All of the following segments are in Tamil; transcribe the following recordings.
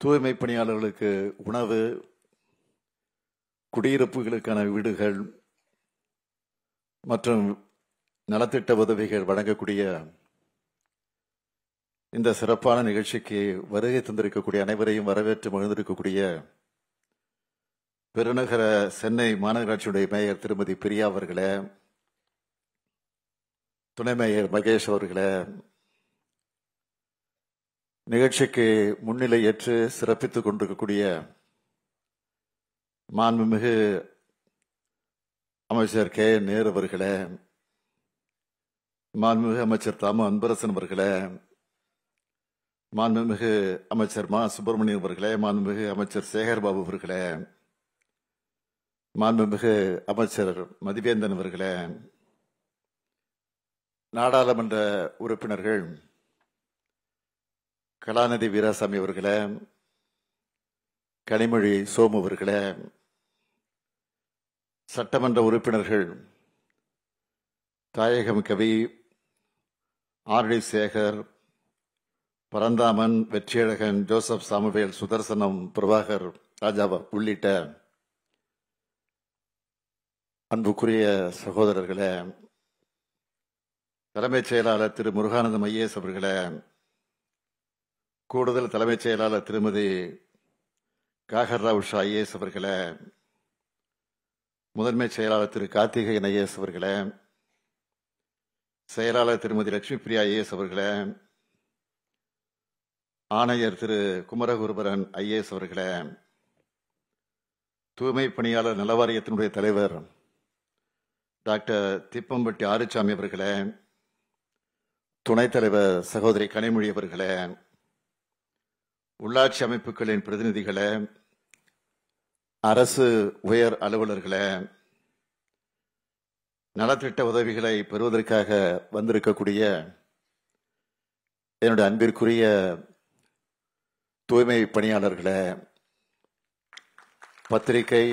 தூய்மை பணியாளர்களுக்கு உணவு, குடியிருப்புகளுக்கான வீடுகள் மற்றும் நலத்திட்ட உதவிகள் வழங்கக்கூடிய இந்த சிறப்பான நிகழ்ச்சிக்கு வருகை தந்திருக்கக்கூடிய அனைவரையும் வரவேற்று மகிழ்ந்திருக்கக்கூடிய பெருநகர சென்னை மாநகராட்சியுடைய மேயர் திருமதி பிரியா அவர்களே, துணை மேயர் மகேஷ் அவர்களே, நிகழ்ச்சிக்கு முன்னிலை ஏற்று சிறப்பித்துக் கொண்டிருக்கக்கூடிய மாண்புமிகு அமைச்சர் கே நேரு அவர்களே, மாண்புமிகு அமைச்சர் தாமு அன்பரசன் அவர்களே, மாண்புமிகு அமைச்சர் மா சுப்பிரமணியன் அவர்களே, மாண்புமிகு அமைச்சர் சேகர்பாபு அவர்களே, மாண்புமிகு அமைச்சர் மதிவேந்தன் அவர்களே, நாடாளுமன்ற உறுப்பினர்கள் கலாநிதி வீராசாமி அவர்களே, கனிமொழி சோமு அவர்களே, சட்டமன்ற உறுப்பினர்கள் தாயகம் கவி, ஆர்டி சேகர், பரந்தாமன், வெற்றியழகன், ஜோசப் சாமுவேல், சுதர்சனம், பிரபாகர் ராஜா உள்ளிட்ட அன்புக்குரிய சகோதரர்களே, தலைமைச் செயலாளர் திரு முருகானந்தம் ஐஏஎஸ் அவர்களே, கூடுதல் தலைமைச் செயலாளர் திருமதி காகர்ராவ் ஷா ஐஏஎஸ் அவர்களே, முதன்மை செயலாளர் திரு கார்த்திகேயன் ஐஏஎஸ் அவர்களே, செயலாளர் திருமதி லட்சுமி பிரியா ஐஏஎஸ் அவர்களே, ஆணையர் திரு குமரகுருபரன் ஐஏஎஸ் அவர்களே, தூய்மை பணியாளர் நலவாரியத்தினுடைய தலைவர் டாக்டர் திப்பம்பட்டி ஆறுசாமி அவர்களே, துணைத் தலைவர் சகோதரி கனிமொழி அவர்களே, உள்ளாட்சி அமைப்புகளின் பிரதிநிதிகளே, அரசு உயர் அலுவலர்களே, நலத்திட்ட உதவிகளை பெறுவதற்காக வந்திருக்கக்கூடிய என்னுடைய அன்பிற்குரிய தூய்மை பணியாளர்களே, பத்திரிகை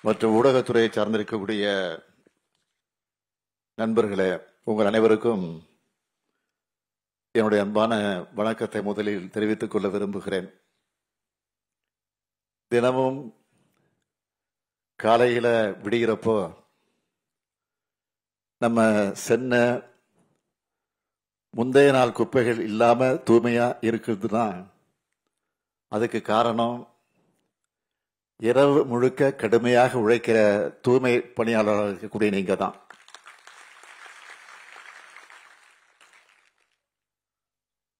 மற்றும் ஊடகத்துறையை சார்ந்திருக்கக்கூடிய நண்பர்களே, உங்கள் அனைவருக்கும் என்னுடைய அன்பான வணக்கத்தை முதலில் தெரிவித்துக் கொள்ள விரும்புகிறேன். தினமும் காலையில விடுகிறப்போ நம்ம சென்னை முந்தைய நாள் குப்பைகள் இல்லாம தூய்மையா இருக்குதுன்னா அதுக்கு காரணம் இரவு முழுக்க கடுமையாக உழைக்கிற தூய்மை பணியாளர்கள் இருக்கக்கூடிய நீங்க தான்.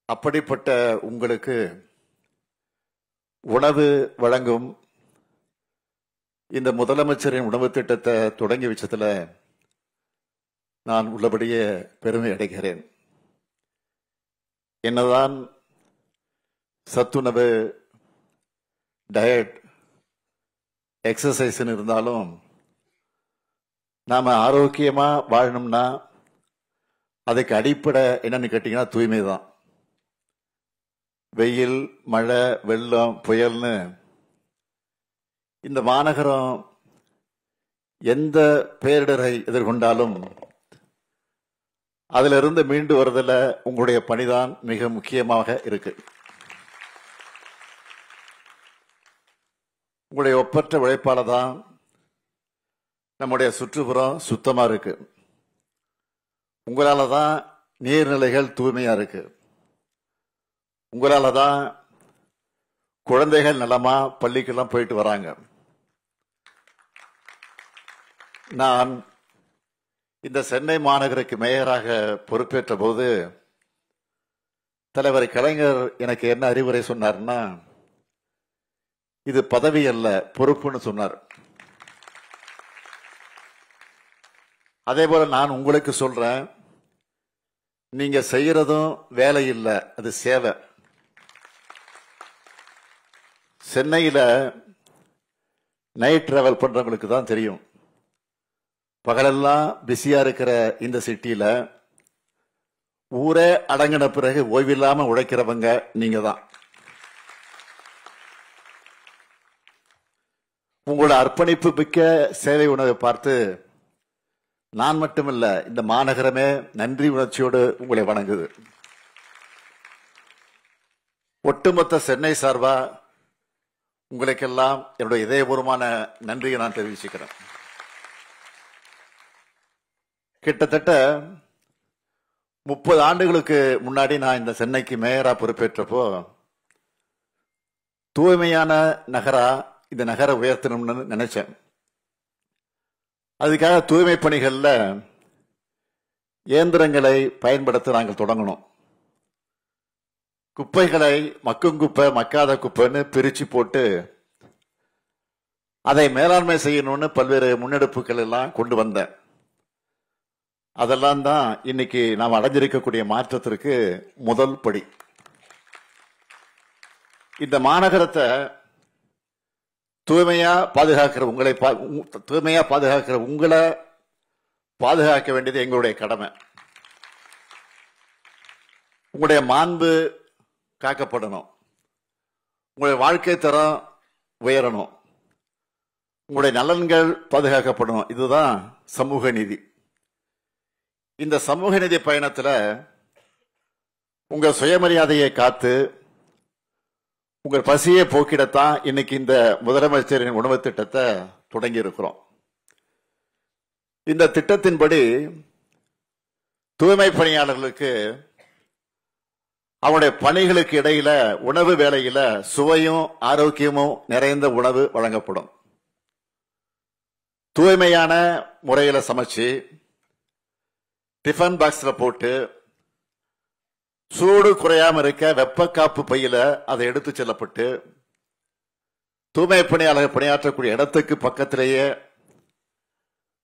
அப்படிப்பட்ட உங்களுக்கு உணவு வழங்கும் இந்த முதலமைச்சரின் உணவு திட்டத்தை தொடங்கி வச்சதுல நான் உள்ளபடியே பெருமை அடைகிறேன். என்னதான் சத்துணவு, டயட், எக்ஸசைஸ் இருந்தாலும் நாம ஆரோக்கியமா வாழணும்னா அதுக்கு அடிப்படை என்னன்னு கேட்டீங்கன்னா தூய்மை தான். வெயில், மழை, வெள்ளம், புயல்னு இந்த மாநகரம் எந்த பேரிடரை எதிர்கொண்டாலும் அதிலிருந்து மீண்டு வருவதில் உங்களுடைய பணிதான் மிக முக்கியமாக இருக்கு. உங்களுடைய ஒப்பற்ற உழைப்பால தான் நம்முடைய சுற்றுப்புறம் சுத்தமா இருக்கு. உங்களால தான் நீர்நிலைகள் தூய்மையா இருக்கு. உங்களால தான் குழந்தைகள் நலமா பள்ளிக்கெல்லாம் போயிட்டு வராங்க. நான் இந்த சென்னை மாநகருக்கு மேயராக பொறுப்பேற்ற போது தலைவர் கலைஞர் எனக்கு என்ன அறிவுரை சொன்னார்னா, இது பதவி அல்ல, பொறுப்புன்னு சொன்னார். அதே போல நான் உங்களுக்கு சொல்றேன், நீங்க செய்யறதும் வேலை இல்லை, அது சேவை. சென்னையில நைட் டிராவல் பண்றவங்களுக்கு தான் தெரியும். பகலெல்லாம் பிஸியா இருக்கிற இந்த சிட்டியில ஊரே அடங்கின பிறகு ஓய்வில்லாம உழைக்கிறவங்க நீங்க தான். உங்களோட அர்ப்பணிப்பு மிக்க சேவை உணவை பார்த்து நான் மட்டுமல்ல, இந்த மாநகரமே நன்றி உணர்ச்சியோடு உங்களை வணங்குது. ஒட்டுமொத்த சென்னை சார்பா உங்களுக்கெல்லாம் என்னுடைய இதயபூர்வமான நன்றியை நான் தெரிவிச்சுக்கிறேன். கிட்டத்தட்ட 30 ஆண்டுகளுக்கு முன்னாடி நான் இந்த சென்னைக்கு மேயரா பொறுப்பேற்றப்போ தூய்மையான நகரா இந்த நகரை உயர்த்தணும்னு நினைச்சேன். அதுக்காக தூய்மை பணிகள்ல இயந்திரங்களை பயன்படுத்த நாங்கள் தொடங்கணும். குப்பைகளை மக்கும் குப்பை மக்காத குப்பைன்னு பிரிச்சு போட்டு அதை மேலாண்மை செய்யணும்னு பல்வேறு முன்னெடுப்புகள் எல்லாம் கொண்டு வந்தேன். அதெல்லாம் தான் இன்னைக்கு நாம் அடைஞ்சிருக்கக்கூடிய மாற்றத்திற்கு முதல் படி. இந்த மாநகரத்தை தூய்மையா பாதுகாக்கிற உங்களை பாதுகாக்க வேண்டியது எங்களுடைய கடமை. உங்களுடைய மாண்பு காக்கப்படணும், உங்களுடைய வாழ்க்கை தரம் உயரணும், உங்களுடைய நலன்கள் பாதுகாக்கப்படணும். இதுதான் சமூக நீதி. இந்த சமூக நீதி பயணத்தில் உங்க சுயமரியாதையை காத்து உங்கள் பசியை போக்கிடத்தான் இன்னைக்கு இந்த முதலமைச்சரின் உணவு திட்டத்தை தொடங்கி இருக்கிறோம். இந்த திட்டத்தின்படி தூய்மை பணியாளர்களுக்கு அவருடைய பணிகளுக்கு இடையில உணவு வேளையில சுவையும் ஆரோக்கியமும் நிறைந்த உணவு வழங்கப்படும். தூய்மையான முறையில சமைச்சு டிஃபன் பாக்ஸ்ல போட்டு சூடு குறையாம இருக்க வெப்ப காப்பு பையில அதை எடுத்து செல்லப்பட்டு தூய்மை பணியாளர்கள் பணியாற்றக்கூடிய இடத்துக்கு பக்கத்திலேயே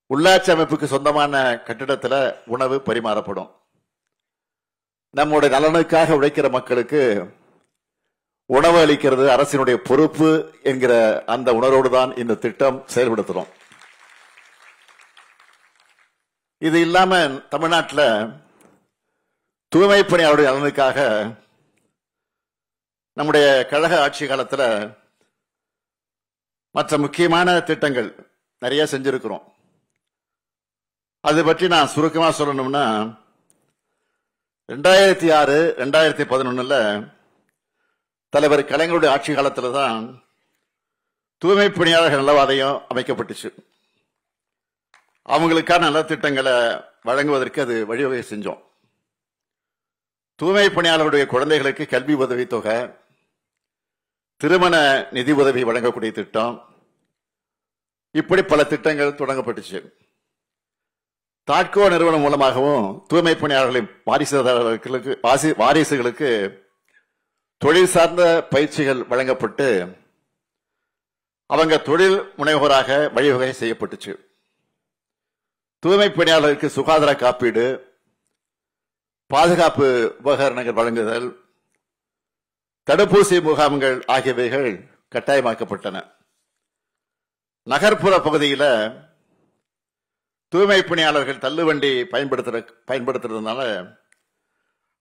உள்ளாட்சி அமைப்புக்கு சொந்தமான கட்டிடத்தில் உணவு பரிமாறப்படும். நம்முடைய நலனுக்காக உழைக்கிற மக்களுக்கு உணவு அளிக்கிறது அரசினுடைய பொறுப்பு என்கிற அந்த உணர்வோடு தான் இந்த திட்டம் செயல்படுத்துறோம். இது இல்லாம தமிழ்நாட்டில் தூய்மை பணியாளருடைய நலனுக்காக நம்முடைய கழக ஆட்சி காலத்தில் மற்ற முக்கியமான திட்டங்கள் நிறைய செஞ்சிருக்கிறோம். அது பற்றி நான் சுருக்கமா சொல்லணும்னா 2006 2011 தலைவர் கலைஞருடைய ஆட்சி காலத்தில் தான் தூய்மை பணியாளர்கள் நலவாரியம் அமைக்கப்பட்டுச்சு. அவங்களுக்கான நலத்திட்டங்களை வழங்குவதற்கு அது வழிவகை செஞ்சோம். தூய்மை பணியாளருடைய குழந்தைகளுக்கு கல்வி உதவித்தொகை, திருமண நிதி உதவி வழங்கக்கூடிய திட்டம், இப்படி பல திட்டங்கள் தொடங்கப்பட்டுச்சு. தாட்கோ நிறுவனம் மூலமாகவும் தூய்மை பணியாளர்களின் வாரிசுகளுக்கு தொழில் சார்ந்த பயிற்சிகள் வழங்கப்பட்டு அவங்க தொழில் முனைவோராக வழிவகை செய்யப்பட்டுச்சு. தூய்மை பணியாளர்களுக்கு சுகாதார காப்பீடு, பாதுகாப்பு உபகரணங்கள் வழங்குதல், தடுப்பூசி முகாம்கள் ஆகியவைகள் கட்டாயமாக்கப்பட்டன. நகர்ப்புற பகுதியில் தூய்மை பணியாளர்கள் தள்ளுவண்டி பயன்படுத்துறதுனால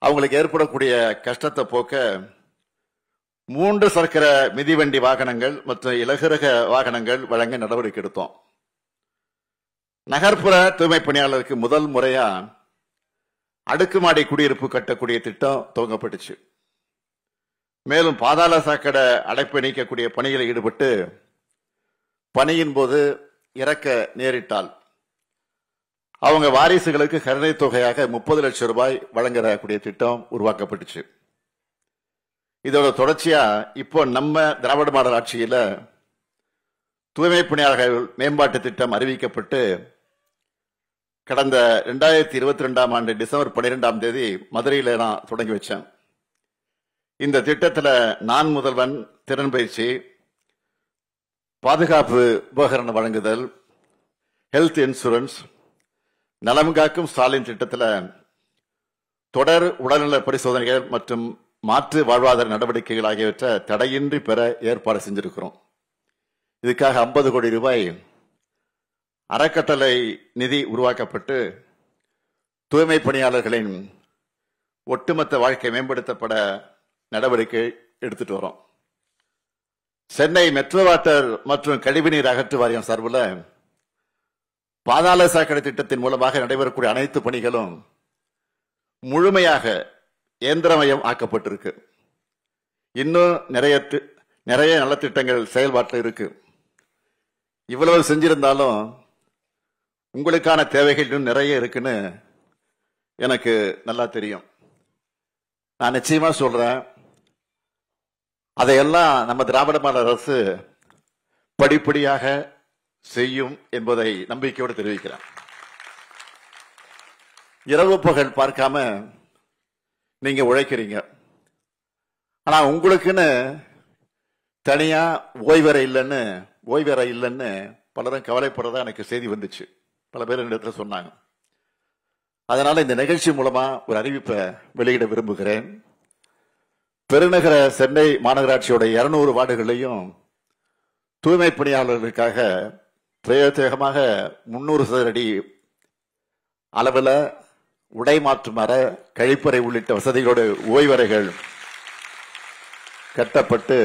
அவங்களுக்கு ஏற்படக்கூடிய கஷ்டத்தை போக்க 3 சக்கர மிதிவண்டி வாகனங்கள் மற்றும் இலகுரக வாகனங்கள் வழங்க நடவடிக்கை எடுத்தோம். நகர்ப்புற தூய்மை பணியாளருக்கு முதல் முறையா அடுக்குமாடி குடியிருப்பு கட்டக்கூடிய திட்டம் துவங்கப்பட்டுச்சு. மேலும் பாதாள சாக்கடை அடைப்பை நீக்கக்கூடிய பணிகளில் ஈடுபட்டு பணியின் போது இறக்க நேரிட்டால் அவங்க வாரிசுகளுக்கு கருணை தொகையாக 30 லட்சம் ரூபாய் வழங்கக்கூடிய திட்டம் உருவாக்கப்பட்டுச்சு. இதோட தொடர்ச்சியா இப்போ நம்ம திராவிட மாடல் ஆட்சியில தூய்மை பணியாளர்கள் மேம்பாட்டு திட்டம் அறிவிக்கப்பட்டு கடந்த 2022 ஆண்டு டிசம்பர் 12 மதுரையில நான் தொடங்கி வச்சேன். இந்த திட்டத்தில் நான் முதல்வன் திறன் பயிற்சி, பாதுகாப்பு உபகரணம் வழங்குதல், ஹெல்த் இன்சூரன்ஸ், நலம் காக்கும் ஸ்டாலின் திட்டத்தில் தொடர் உடல்நல பரிசோதனைகள் மற்றும் மாற்று வாழ்வாதார நடவடிக்கைகள் ஆகியவற்றை தடையின்றி பெற ஏற்பாடு செஞ்சிருக்கிறோம். இதுக்காக 50 கோடி ரூபாய் அறக்கட்டளை நிதி உருவாக்கப்பட்டு தூய்மை பணியாளர்களின் ஒட்டுமொத்த வாழ்க்கை மேம்படுத்தப்பட நடவடிக்கை எடுத்துட்டு வரோம். சென்னை மெட்ரோ வாட்டர் மற்றும் கழிவுநீர் அகற்று வாரியம் சார்பில் பாதாள சாக்கடை திட்டத்தின் மூலமாக நடைபெறக்கூடிய அனைத்து பணிகளும் முழுமையாக இயந்திரமயம் ஆக்கப்பட்டிருக்கு. இன்னும் நிறைய நல்ல திட்டங்கள் செயல்பாட்டில் இருக்கு. இவ்வளவு செஞ்சிருந்தாலும் உங்களுக்கான தேவைகள் இன்னும் நிறைய இருக்குன்னு எனக்கு நல்லா தெரியும். நான் நிச்சயமா சொல்றேன், அதையெல்லாம் நம்ம திராவிட மாடல் அரசு படிப்படியாக செய்யும் என்பதை நம்பிக்கையோடு தெரிவிக்கிறேன். இரவு பகல் பார்க்காம நீங்க உழைக்கிறீங்க. ஆனா உங்களுக்குன்னு தனியா ஓய்வறை இல்லைன்னு பலரும் கவலைப்படுறதா எனக்கு செய்தி வந்துச்சு. பல பேர் இடத்துல சொன்னாங்க. அதனால இந்த நிகழ்ச்சி மூலமா ஒரு அறிவிப்பை வெளியிட விரும்புகிறேன். பெருநகர சென்னை மாநகராட்சியோட 200 வார்டுகளையும் தூய்மை பணியாளர்களுக்காக பிரத்யேகமாக 300 சதுர அடி அளவில் உடை மாற்றும் அறை, கழிப்பறை உள்ளிட்ட வசதிகளோடு ஓய்வறைகள் கட்டப்பட்டு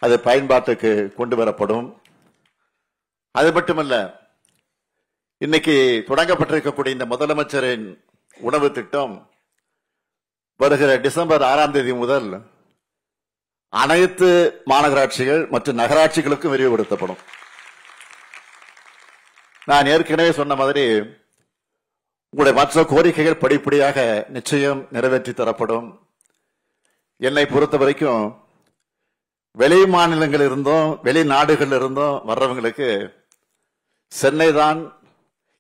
அது பயன்பாட்டுக்கு கொண்டு வரப்படும். அது மட்டுமல்ல, இன்னைக்கு தொடங்கப்பட்டிருக்கக்கூடிய இந்த முதலமைச்சரின் உணவு திட்டம் வருகிற டிசம்பர் 6ஆம் தேதி முதல் அனைத்து மாநகராட்சிகள் மற்றும் நகராட்சிகளுக்கும் விரிவுபடுத்தப்படும். நான் ஏற்கனவே சொன்ன மாதிரி உங்களுடைய மற்ற கோரிக்கைகள் படிப்படியாக நிச்சயம் நிறைவேற்றி தரப்படும். என்னை பொறுத்த வரைக்கும் வெளி மாநிலங்கள் இருந்தும் வெளிநாடுகள் இருந்தும் வர்றவங்களுக்கு சென்னை தான்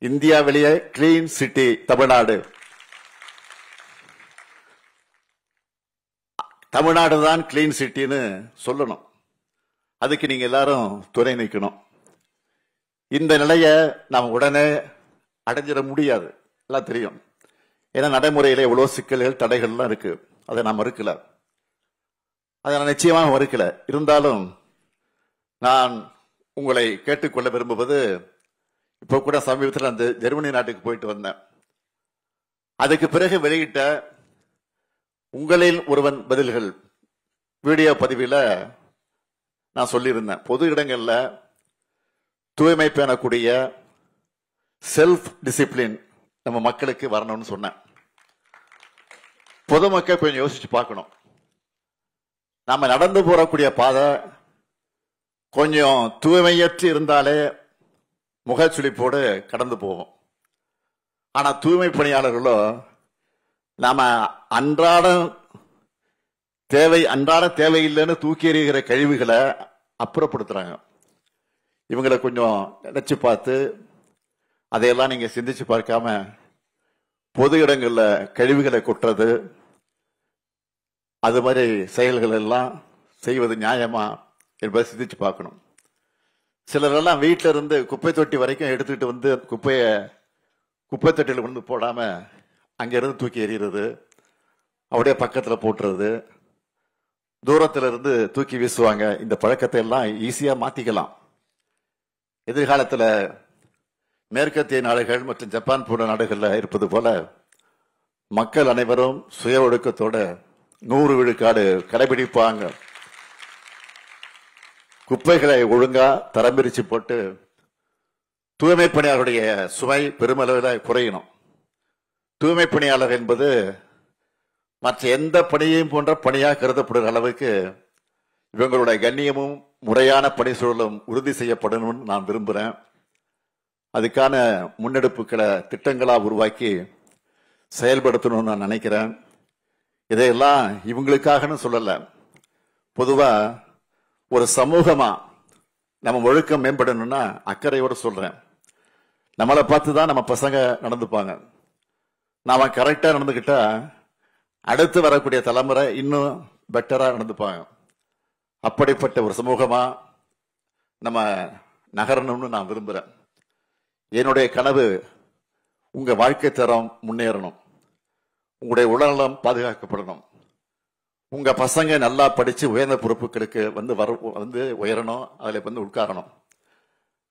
இந்தியா வெளியே கிளீன் சிட்டி தமிழ்நாடு, தமிழ்நாடு தான் கிளீன் சிட்டின்னு சொல்லணும். அதுக்கு நீங்க எல்லாரும் துணை நிற்கணும். இந்த நிலையை நாம் உடனே அடைஞ்சிட முடியாது, எல்லாம் தெரியும். ஏன்னா நடைமுறையில எவ்வளவு சிக்கல்கள் தடைகள்லாம் இருக்கு. அதை நான் மறுக்கல, அதை நான் நிச்சயமாக மறுக்கல. இருந்தாலும் நான் உங்களை கேட்டுக்கொள்ள விரும்புவது, இப்போ கூட சமீபத்தில் அந்த ஜெர்மனி நாட்டுக்கு போயிட்டு வந்தேன். அதுக்கு பிறகு வெளியிட்ட உங்களில் ஒருவன் பதில்கள் வீடியோ பதிவில் நான் சொல்லியிருந்தேன், பொது இடங்கள்ல தூய்மை பேணக்கூடிய செல்ஃப் டிசிப்ளின் நம்ம மக்களுக்கு வரணும்னு சொன்னேன். பொதுமக்கள் கொஞ்சம் யோசிச்சு பார்க்கணும். நாம நடந்து போறக்கூடிய பாதை கொஞ்சம் தூய்மையற்று இருந்தாலே முகச்சுளிப்போடு கடந்து போவோம். ஆனா தூய்மை பணியாளர்களோ நாம அன்றாட தேவையில்லைன்னு தூக்கி எறிகிற கழிவுகளை அப்புறப்படுத்துறாங்க. இவங்களை கொஞ்சம் நினைச்சு பார்த்து அதையெல்லாம் நீங்க சிந்திச்சு பார்க்காம பொது இடங்கள்ல கழிவுகளை கொட்டுறது, அது மாதிரி செயல்கள் எல்லாம் செய்வது நியாயமா என்பதை சிந்திச்சு பார்க்கணும். சிலரெல்லாம் வீட்டில இருந்து குப்பை தொட்டி வரைக்கும் எடுத்துக்கிட்டு வந்து குப்பை தொட்டியில் கொண்டு போடாம அங்கிருந்து தூக்கி எறிகிறது, அப்படியே பக்கத்துல போட்டுறது, தூரத்துல இருந்து தூக்கி வீசுவாங்க. இந்த பழக்கத்தை எல்லாம் ஈஸியா மாத்திக்கலாம். எதிர்காலத்துல மேற்கத்திய நாடுகள் மற்றும் ஜப்பான் போன்ற நாடுகள்ல இருப்பது போல மக்கள் அனைவரும் சுய ஒழுக்கத்தோட 100 விழுக்காடு கடைபிடிப்பாங்க. குப்பைகளை ஒழுங்கா தரம் பிரிச்சு போட்டு தூய்மை பணியாளருடைய சுமை பெருமளவில் குறையணும். தூய்மை பணியாளர் என்பது மற்ற எந்த பணியையும் போன்ற பணியாக கருதப்படுகிற அளவுக்கு இவங்களுடைய கண்ணியமும் முறையான பணி சூழலும் உறுதி செய்யப்படணும்னு நான் விரும்புகிறேன். அதுக்கான முன்னெடுப்புகளை திட்டங்களா உருவாக்கி செயல்படுத்தணும்னு நான் நினைக்கிறேன். இதையெல்லாம் இவங்களுக்காகனு சொல்லல, பொதுவா ஒரு சமூகமா நம்ம ஒழுக்கம் மேம்படணும்னா அக்கறையோடு சொல்றேன். நம்மளை பார்த்து தான் நம்ம பசங்க நடந்துப்பாங்க. நாம கரெக்டா நடந்துக்கிட்டா அடுத்து வரக்கூடிய தலைமுறை இன்னும் பெட்டரா நடந்துப்பாங்க. அப்படிப்பட்ட ஒரு சமூகமா நம்ம நகரணும்னு நான் விரும்புறேன். என்னுடைய கனவு உங்க வாழ்க்கை தரம் முன்னேறணும், உங்களுடைய உடல்நலம் பாதுகாக்கப்படணும், உங்க பசங்க நல்லா படிச்சு உயர்ந்த பொறுப்புகளுக்கு வந்து உயரணும், அதுல வந்து உட்காரணும்.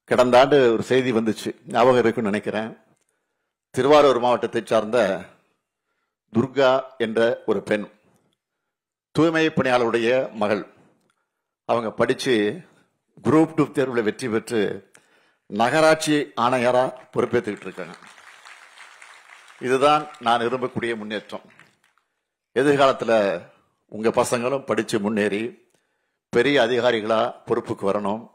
கடந்த ஆண்டு ஒரு செய்தி வந்துச்சு, ஞாபகம் இருக்குன்னு நினைக்கிறேன். திருவாரூர் மாவட்டத்தை சார்ந்த துர்கா என்ற ஒரு பெண், தூய்மை பணியாளருடைய மகள். அவங்க படிச்சு குரூப் 2 தேர்வுல வெற்றி பெற்று நகராட்சி ஆணையரா பொறுப்பேற்றுக்கிட்டு இருக்காங்க. இதுதான் நான் விரும்பக்கூடிய முன்னேற்றம். எதிர்காலத்தில் உங்க பசங்களும் படிச்சு முன்னேறி பெரிய அதிகாரிகளா பொறுப்புக்கு வரணும்.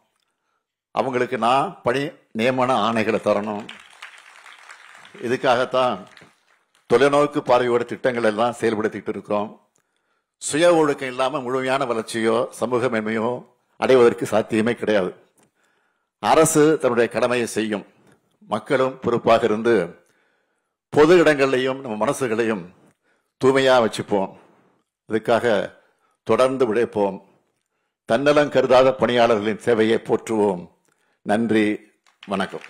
அவங்களுக்கு நான் பணி நியமன ஆணைகளை தரணும். இதுக்காகத்தான் தொலைநோக்கு பார்வையோட திட்டங்கள் எல்லாம் செயல்படுத்திட்டு இருக்கிறோம். சுய ஒழுக்கம் இல்லாம முழுமையான வளர்ச்சியோ சமூக மேன்மையோ அடைவதற்கு சாத்தியமே கிடையாது. அரசு தன்னுடைய கடமையை செய்யும். மக்களும் பொறுப்பாக இருந்து பொது இடங்களையும் நம்ம மனசுகளையும் தூய்மையா வச்சுப்போம். இதுக்காக தொடர்ந்து உழைப்போம். தன்னலம் கருதாத பணியாளர்களின் சேவையை போற்றுவோம். நன்றி, வணக்கம்.